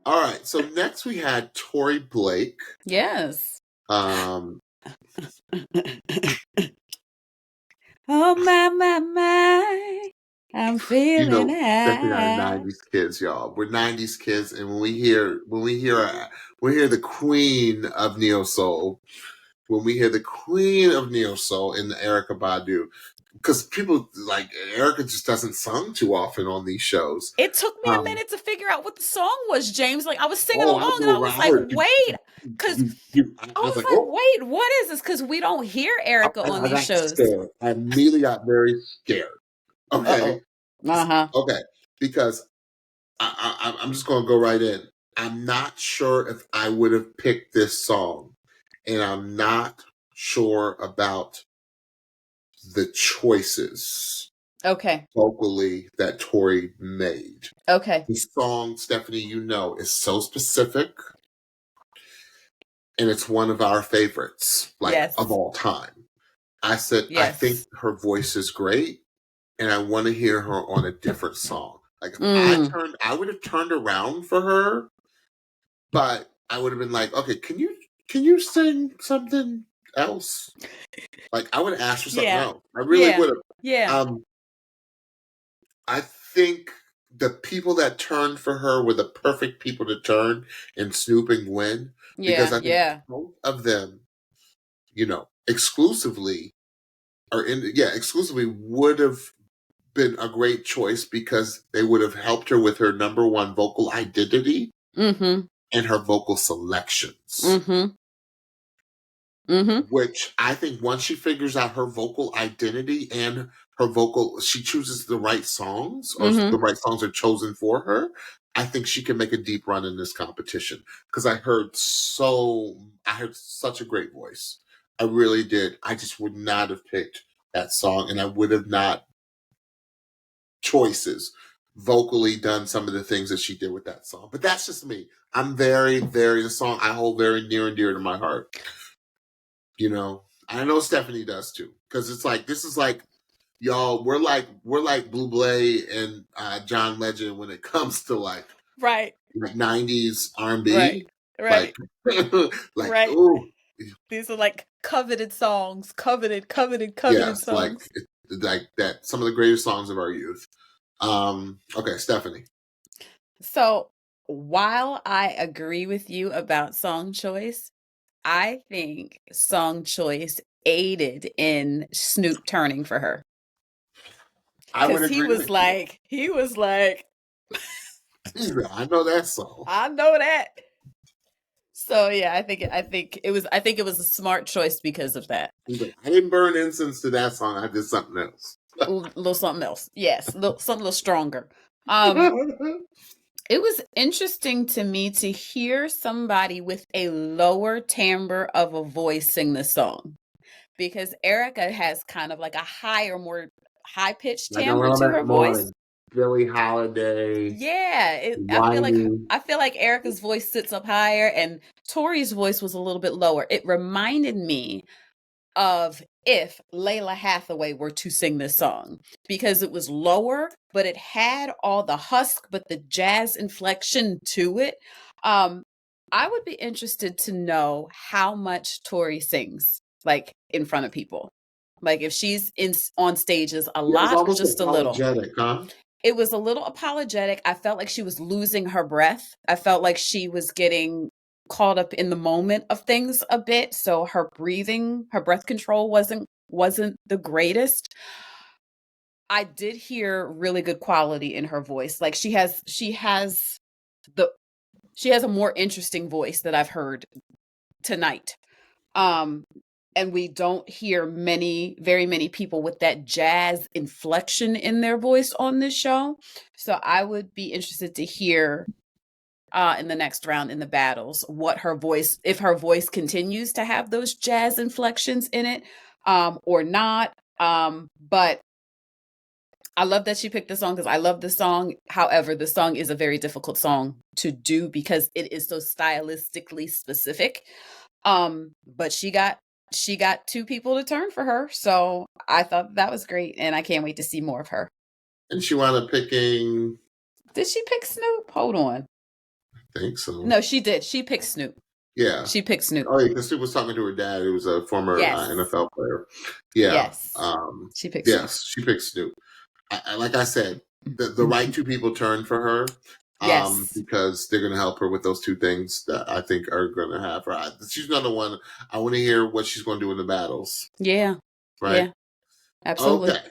All right, so next we had Tori Blake. Yes. Um, Oh my, I'm feeling definitely our high. '90s kids, y'all. We're '90s kids, and when we hear the queen of neo soul, when we hear the queen of neo soul in the Erykah Badu, because people like Erykah just doesn't sing too often on these shows. It took me a minute to figure out what the song was, James. Like I was singing I along and I know, was like, Robert. wait, because I was like, oh, wait, what is this? Because we don't hear Erykah on I these got shows. scared. I immediately got very scared. Okay. Okay. Because I'm just going to go right in. I'm not sure if I would have picked this song, and I'm not sure about the choices vocally that Tori made. Okay. The song, Stephanie, is so specific, and it's one of our favorites, of all time. I said, I think her voice is great, and I want to hear her on a different song. Like if I would have turned around for her, but I would have been like, okay, can you sing something else? Like I would have asked for something else. I really would have. Yeah. I think the people that turned for her were the perfect people to turn in Snoop and Gwen. Because I think both of them, exclusively would have been a great choice because they would have helped her with her number one vocal identity and her vocal selections. Which I think once she figures out her vocal identity and she chooses the right songs or the right songs are chosen for her, I think she can make a deep run in this competition. Because I heard such a great voice. I really did. I just would not have picked that song, and I would have not choices vocally done some of the things that she did with that song. But that's just me. I'm the song I hold very near and dear to my heart. I know Stephanie does too. Because it's like, this is like, y'all, we're like Blue Blade and John Legend when it comes to like 90s R&B. Right. Ooh. These are like coveted songs, coveted Yes, songs. like that. Some of the greatest songs of our youth. Okay, Stephanie. So while I agree with you about song choice, I think song choice aided in Snoop turning for her. Because he was like, I know that song. I know that. So yeah, I think it was a smart choice because of that. I didn't burn incense to that song. I did something else. A little something else. Yes, something a little stronger. It was interesting to me to hear somebody with a lower timbre of a voice sing the song, because Erykah has kind of like a higher, more high-pitched timbre to her voice. Billie Holiday. Yeah, I feel like Erykah's voice sits up higher, and Tori's voice was a little bit lower. It reminded me of if Layla Hathaway were to sing this song, because it was lower, but it had all the husk, but the jazz inflection to it. I would be interested to know how much Tori sings, like in front of people. Like if she's on stages a lot or just a little. Huh? It was a little apologetic. I felt like she was losing her breath. I felt like she was getting caught up in the moment of things a bit. So her breath control wasn't the greatest. I did hear really good quality in her voice. Like she has a more interesting voice that I've heard tonight. And we don't hear very many people with that jazz inflection in their voice on this show. So I would be interested to hear in the next round in the battles if her voice continues to have those jazz inflections in it, or not. But I love that she picked the song because I love the song. However, the song is a very difficult song to do because it is so stylistically specific. But she got two people to turn for her. So I thought that was great, and I can't wait to see more of her. And she wound up picking Did she pick Snoop? Hold on. I think so. No, she did. She picked Snoop. Yeah. She picked Snoop. Oh, yeah, because Snoop was talking to her dad, who was a former NFL player. Yeah. Yes. She picked Snoop. Yes, she picked Snoop. Like I said, the right two people turned for her. Because they're going to help her with those two things that I think are going to have her. She's not the one. I want to hear what she's going to do in the battles. Yeah. Right. Yeah. Absolutely. Okay.